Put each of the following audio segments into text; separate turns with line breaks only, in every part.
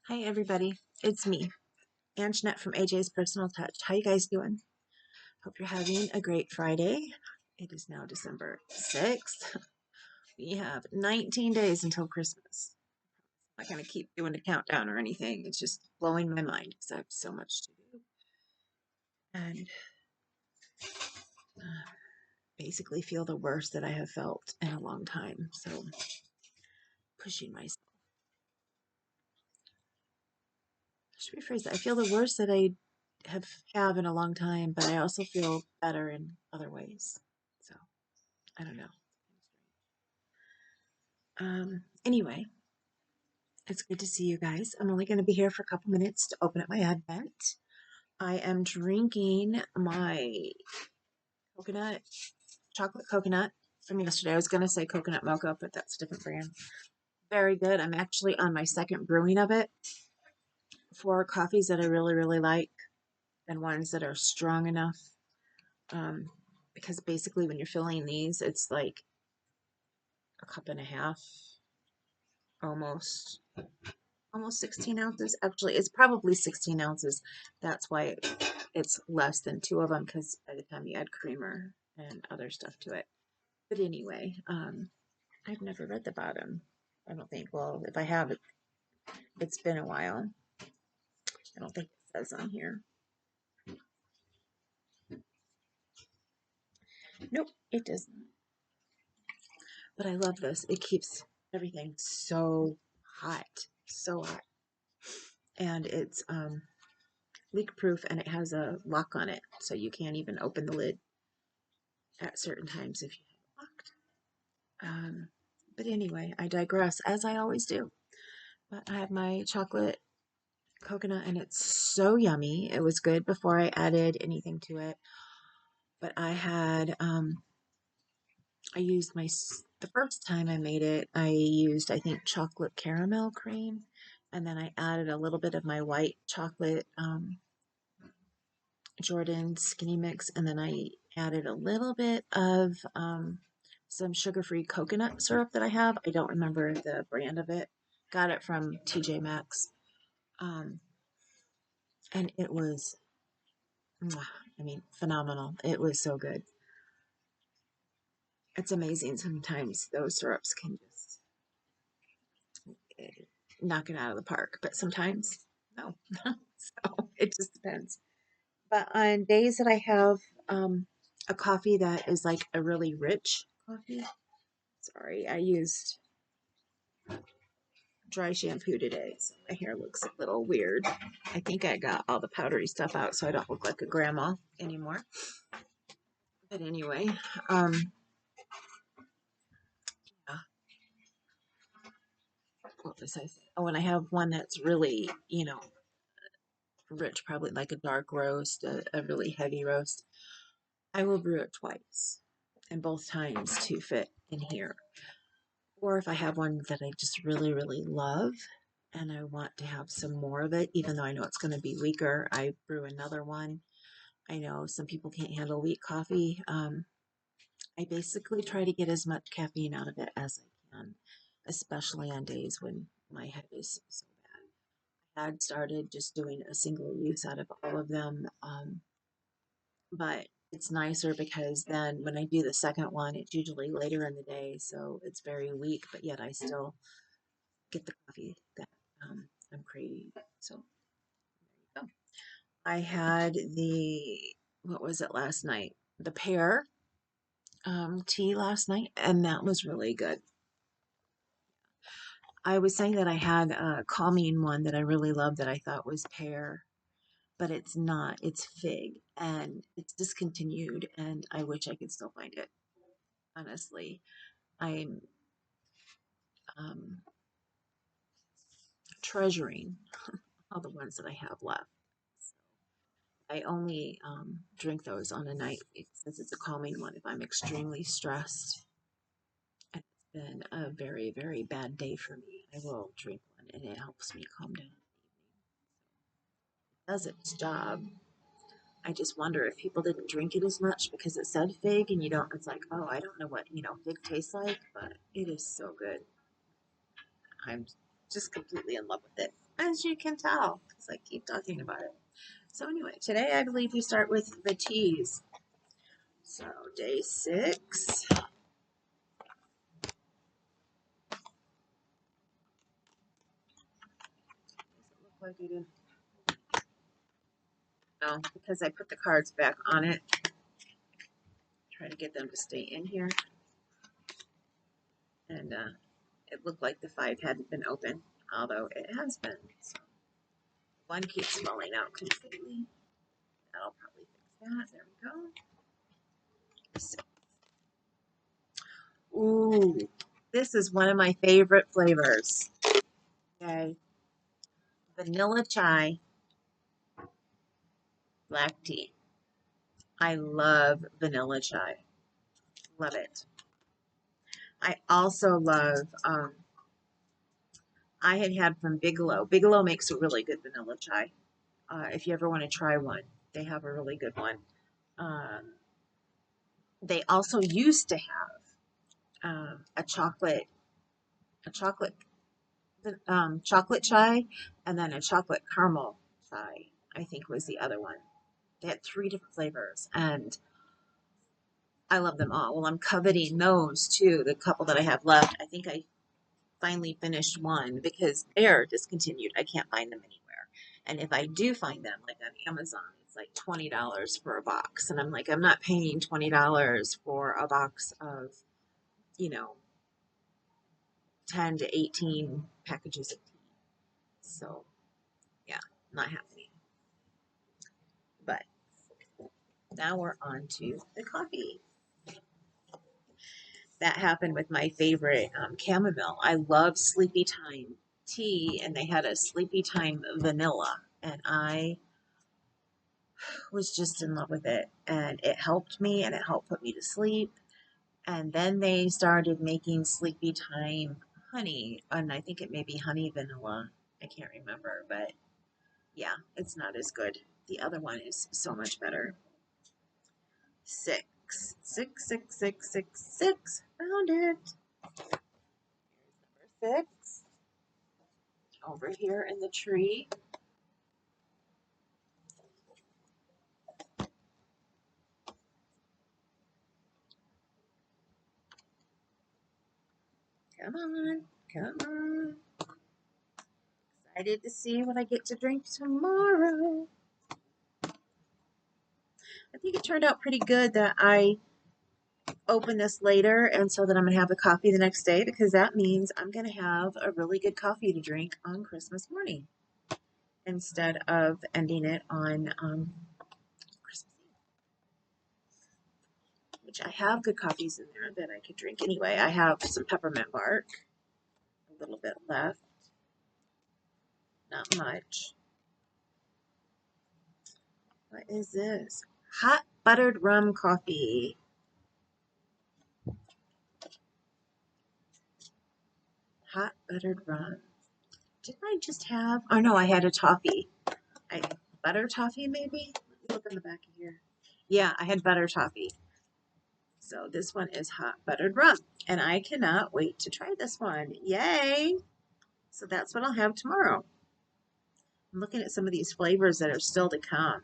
Hi everybody, it's me, Anjanette from AJ's Personal Touch. How you guys doing? Hope you're having a great Friday. It is now December 6th. We have 19 days until Christmas. I'm not going to keep doing a countdown or anything. It's just blowing my mind because I have so much to do. And basically feel the worst that I have felt in a long time. So pushing myself. I should rephrase that. I feel the worst that I have in a long time, but I also feel better in other ways. So I don't know. Anyway, it's good to see you guys. I'm only going to be here for a couple minutes to open up my Advent. I am drinking my coconut, chocolate coconut from yesterday. I was going to say coconut mocha, but that's a different brand. Very good. I'm actually on my second brewing of it for coffees that I really, really like and ones that are strong enough. Because basically when you're filling these, it's like a cup and a half, almost 16 ounces. Actually, it's probably 16 ounces. That's why it's less than two of them, because by the time you add creamer and other stuff to it. But anyway, I've never read the bottom. I don't think. Well, if I have, it's been a while. I don't think it says on here. Nope, it doesn't. But I love this. It keeps everything so hot, so hot. And it's leak proof, and it has a lock on it, so you can't even open the lid at certain times if you have it locked. But anyway, I digress, as I always do. But I have my chocolate coconut, and it's so yummy. It was good before I added anything to it. But I used the first time I made it, I used, I think, chocolate caramel cream. And then I added a little bit of my white chocolate Jordan Skinny Mix. And then I added a little bit of some sugar-free coconut syrup that I have. I don't remember the brand of it. Got it from TJ Maxx. Um, and it was, I mean, phenomenal. It was so good. It's amazing sometimes those syrups can just knock it out of the park, but sometimes no. So it just depends. But on days that I have a coffee that is like a really rich coffee, sorry, I used dry shampoo today, so my hair looks a little weird. I think I got all the powdery stuff out so I don't look like a grandma anymore. But anyway, yeah, what was I saying? Oh, and I have one that's really, rich, probably like a dark roast, a really heavy roast. I will brew it twice, and both times to fit in here. Or if I have one that I just really, really love and I want to have some more of it, even though I know it's going to be weaker, I brew another one. I know some people can't handle weak coffee. I basically try to get as much caffeine out of it as I can, especially on days when my head is so bad. I had started just doing a single use out of all of them, but it's nicer because then when I do the second one, it's usually later in the day, so it's very weak, but yet I still get the coffee that I'm craving. So there you go. I had what was it last night? The pear tea last night, and that was really good. I was saying that I had a calming one that I really love that I thought was pear, but it's not. It's fig, and it's discontinued, and I wish I could still find it. Honestly, I'm um, treasuring all the ones that I have left. I only drink those on a night since it's a calming one if I'm extremely stressed. And it's been a very, very bad day for me. I will drink one and it helps me calm down. It does its job. I just wonder if people didn't drink it as much because it said fig and you don't, it's like, I don't know what, fig tastes like, but it is so good. I'm just completely in love with it, as you can tell, because I keep talking about it. So anyway, today I believe we start with the teas. So day 6. Does it look like I did? No, because I put the cards back on it. Try to get them to stay in here. And it looked like the 5 hadn't been open, although it has been. So one keeps falling out completely. That'll probably fix that. There we go. 6. Ooh, this is one of my favorite flavors. Okay. Vanilla chai black tea. I love vanilla chai. Love it. I also love, I had from Bigelow. Bigelow makes a really good vanilla chai. If you ever want to try one, they have a really good one. They also used to have a chocolate chai, and then a chocolate caramel chai, I think was the other one. They had 3 different flavors, and I love them all. Well, I'm coveting those too, the couple that I have left. I think I finally finished one because they're discontinued. I can't find them anywhere. And if I do find them, like on Amazon, it's like $20 for a box. And I'm like, I'm not paying $20 for a box of, you know, 10 to 18 packages of tea. So, yeah, not happening. But now we're on to the coffee. That happened with my favorite chamomile. I love Sleepy Time tea, and they had a Sleepy Time vanilla, and I was just in love with it, and it helped me, and it helped put me to sleep. And then they started making Sleepy Time honey, and I think it may be honey vanilla. I can't remember, but yeah, it's not as good. The other one is so much better. 6, 6, 6, 6, 6, 6. Found it. Here's number 6 over here in the tree. Come on, come on. Excited to see what I get to drink tomorrow. I think it turned out pretty good that I open this later, and so that I'm going to have the coffee the next day, because that means I'm going to have a really good coffee to drink on Christmas morning instead of ending it on Christmas Eve, which I have good coffees in there that I could drink anyway. I have some peppermint bark, a little bit left, not much. What is this? Hot buttered rum coffee. Hot buttered rum. Didn't I just have? Oh no, I had a toffee. Butter toffee maybe? Let me look in the back of here. Yeah, I had butter toffee. So this one is hot buttered rum, and I cannot wait to try this one. Yay! So that's what I'll have tomorrow. I'm looking at some of these flavors that are still to come.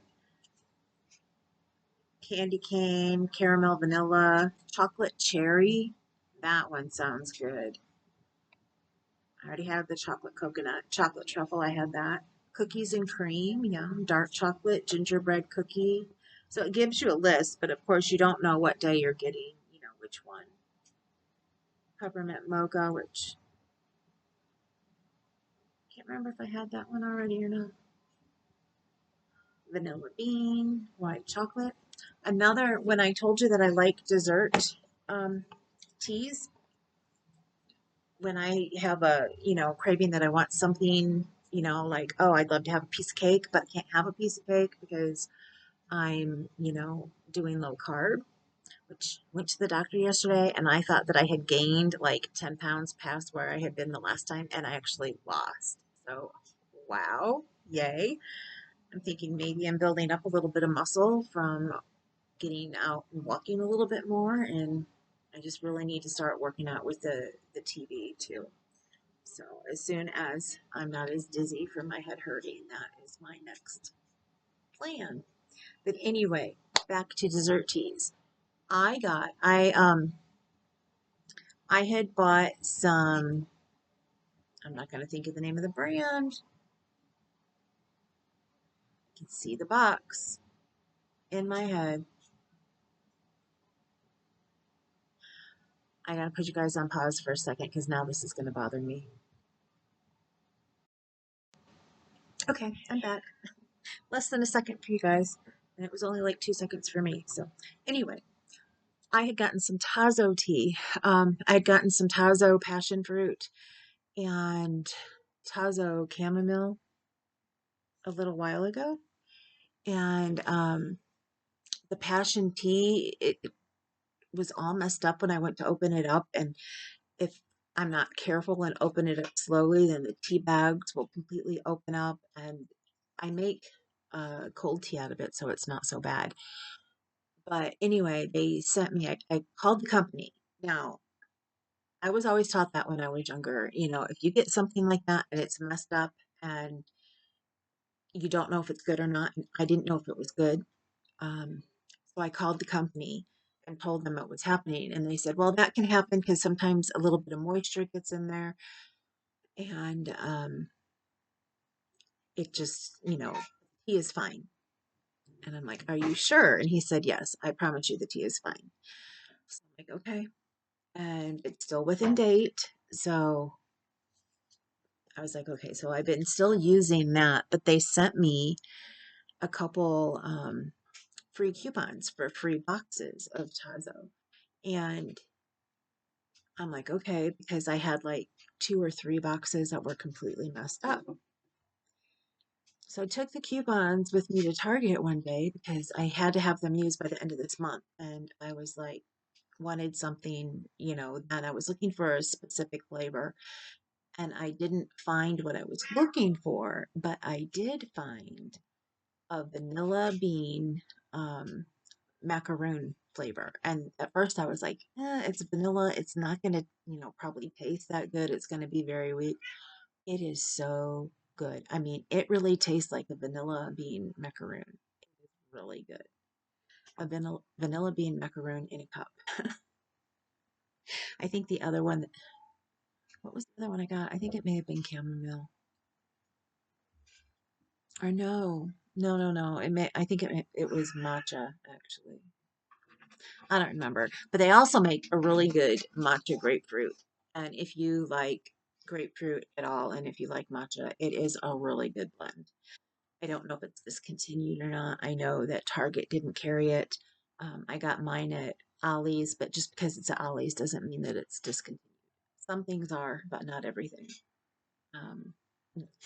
Candy cane, caramel vanilla, chocolate cherry. That one sounds good. I already have the chocolate coconut, chocolate truffle. I had that. Cookies and cream, yum. Dark chocolate, gingerbread cookie. So it gives you a list, but of course you don't know what day you're getting, which one. Peppermint mocha, which I can't remember if I had that one already or not. Vanilla bean, white chocolate. Another, when I told you that I like dessert teas, when I have a, craving that I want something, like, oh, I'd love to have a piece of cake, but I can't have a piece of cake because I'm, doing low carb, which went to the doctor yesterday, and I thought that I had gained like 10 pounds past where I had been the last time, and I actually lost. So, wow, yay. I'm thinking maybe I'm building up a little bit of muscle from getting out and walking a little bit more, and I just really need to start working out with the TV too. So as soon as I'm not as dizzy from my head hurting, that is my next plan. But anyway, back to dessert teas. I had bought some, I'm not going to think of the name of the brand. You can see the box in my head. I got to put you guys on pause for a second because now this is going to bother me. Okay, I'm back. Less than a second for you guys. And it was only like 2 seconds for me. So anyway, I had gotten some Tazo tea. I had gotten some Tazo passion fruit and Tazo chamomile a little while ago. And the passion tea, it was all messed up when I went to open it up. And if I'm not careful and open it up slowly, then the tea bags will completely open up. And I make cold tea out of it, so it's not so bad. But anyway, they sent me, I called the company. Now, I was always taught that when I was younger, if you get something like that and it's messed up and you don't know if it's good or not, and I didn't know if it was good. So I called the company and told them what was happening. And they said, well, that can happen because sometimes a little bit of moisture gets in there and it just, tea is fine. And I'm like, are you sure? And he said, yes, I promise you the tea is fine. So I'm like, okay. And it's still within date. So I was like, okay, so I've been still using that, but they sent me a couple free coupons for free boxes of Tazo. And I'm like, okay, because I had like 2 or 3 boxes that were completely messed up. So I took the coupons with me to Target one day because I had to have them used by the end of this month. And I was like, wanted something, and I was looking for a specific flavor. And I didn't find what I was looking for, but I did find a vanilla bean macaroon flavor. And at first I was like, it's vanilla. It's not going to, probably taste that good. It's going to be very weak. It is so good. I mean, it really tastes like a vanilla bean macaroon. It is really good. A vanilla bean macaroon in a cup. I think the other one, what was the other one I got? I think it may have been chamomile. Or no, no, no, no. I think it was matcha actually. I don't remember. But they also make a really good matcha grapefruit. And if you like grapefruit at all, and if you like matcha, it is a really good blend. I don't know if it's discontinued or not. I know that Target didn't carry it. I got mine at Ollie's, but just because it's at Ollie's doesn't mean that it's discontinued. Some things are, but not everything. Um,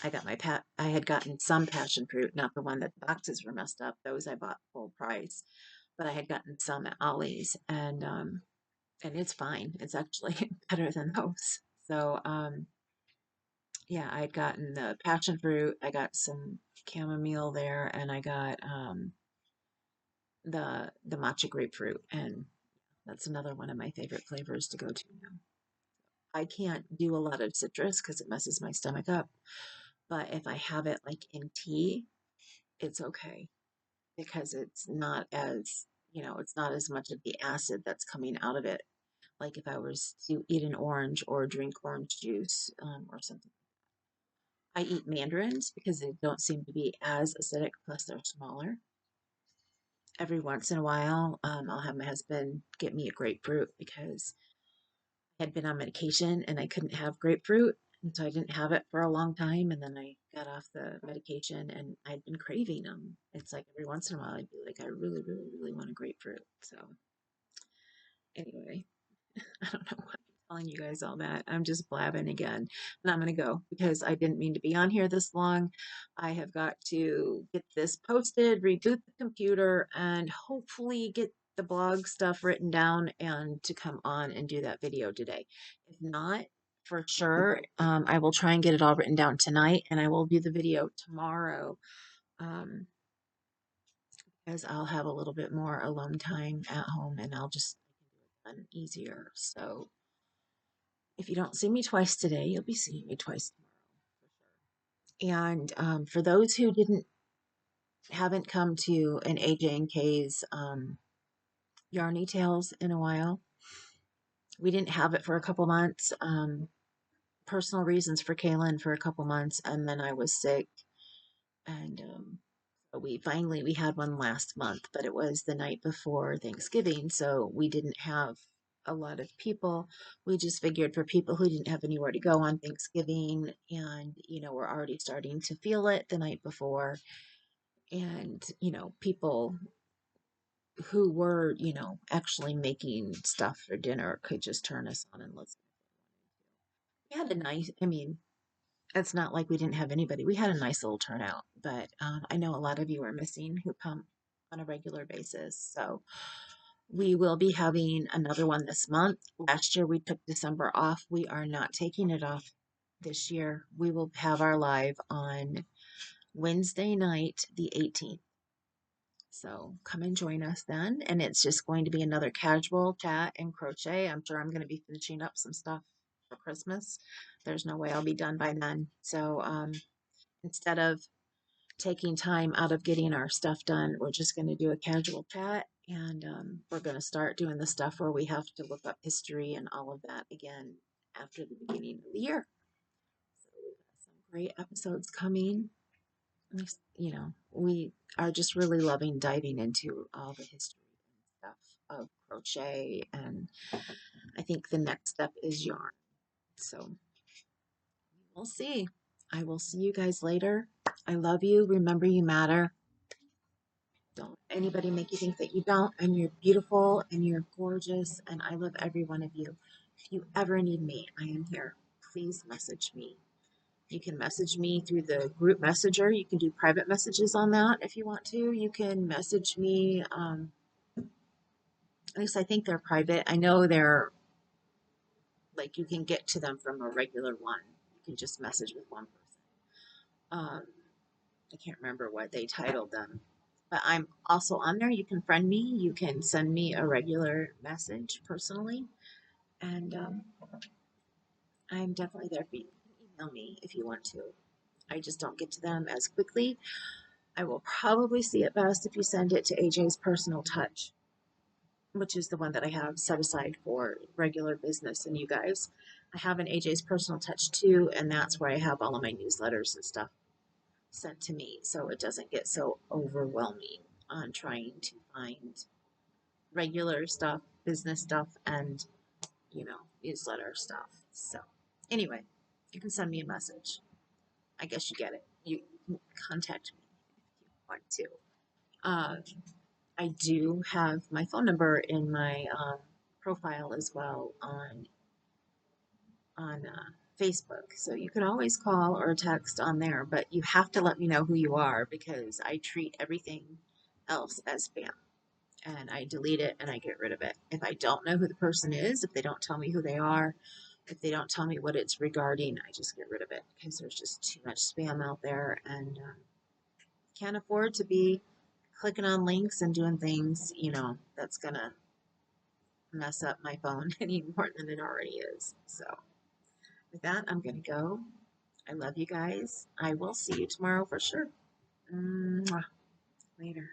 I had gotten some passion fruit, not the one that the boxes were messed up. Those I bought full price, but I had gotten some at Ollie's, and it's fine. It's actually better than those. So, yeah, I had gotten the passion fruit. I got some chamomile there, and I got the matcha grapefruit, and that's another one of my favorite flavors to go to now. I can't do a lot of citrus because it messes my stomach up, but if I have it like in tea, it's okay because it's not as much of the acid that's coming out of it. Like if I was to eat an orange or drink orange juice or something. I eat mandarins because they don't seem to be as acidic, plus they're smaller. Every once in a while, I'll have my husband get me a grapefruit because I had been on medication and I couldn't have grapefruit. And so I didn't have it for a long time. And then I got off the medication and I'd been craving them. It's like every once in a while, I'd be like, I really, really, really want a grapefruit. So, anyway, I don't know why I'm telling you guys all that. I'm just blabbing again. And I'm going to go because I didn't mean to be on here this long. I have got to get this posted, reboot the computer, and hopefully get the blog stuff written down and to come on and do that video today. If not, for sure, I will try and get it all written down tonight and I will do the video tomorrow. Um, as I'll have a little bit more alone time at home and I'll just done easier. So If you don't see me twice today, you'll be seeing me twice tomorrow. And for those who haven't come to an AJ and K's Yarny Tales in a while, we didn't have it for a couple months. Personal reasons for Kaylin for a couple months, and then I was sick, and we had one last month, but it was the night before Thanksgiving, so we didn't have a lot of people. We just figured for people who didn't have anywhere to go on Thanksgiving, and we're already starting to feel it the night before, and people who were actually making stuff for dinner could just turn us on and listen. We had a nice, I mean, it's not like we didn't have anybody. We had a nice little turnout, but I know a lot of you are missing who come on a regular basis. So we will be having another one this month. Last year we took December off. We are not taking it off this year. We will have our live on Wednesday night, the 18th. So come and join us then. And it's just going to be another casual chat and crochet. I'm sure I'm going to be finishing up some stuff for Christmas. There's no way I'll be done by then. So instead of taking time out of getting our stuff done, we're just going to do a casual chat, and we're going to start doing the stuff where we have to look up history and all of that again after the beginning of the year. So we've got some great episodes coming. We are just really loving diving into all the history and stuff of crochet, and I think the next step is yarn. So we'll see. I will see you guys later. I love you. Remember, you matter. Don't let anybody make you think that you don't, and you're beautiful and you're gorgeous, and I love every one of you. If you ever need me, I am here. Please message me. You can message me through the group messenger. You can do private messages on that if you want to. You can message me, at least I think they're private. I know they're like you can get to them from a regular one. You can just message with one person. I can't remember what they titled them, but I'm also on there. You can friend me. You can send me a regular message personally, and I'm definitely there for you. Email me if you want to. I just don't get to them as quickly. I will probably see it best if you send it to AJ's Personal Touch, which is the one that I have set aside for regular business and you guys. I have an AJ's Personal Touch too, and that's where I have all of my newsletters and stuff sent to me, so it doesn't get so overwhelming on trying to find regular stuff, business stuff, and newsletter stuff. So anyway, you can send me a message. I guess you get it. You can contact me if you want to. I do have my phone number in my profile as well on Facebook, so you can always call or text on there. But you have to let me know who you are because I treat everything else as spam, and I delete it and I get rid of it. If I don't know who the person is, if they don't tell me who they are, if they don't tell me what it's regarding, I just get rid of it because there's just too much spam out there, and can't afford to be clicking on links and doing things, that's gonna mess up my phone any more than it already is. So with that, I'm gonna go. I love you guys. I will see you tomorrow for sure. Mwah. Later.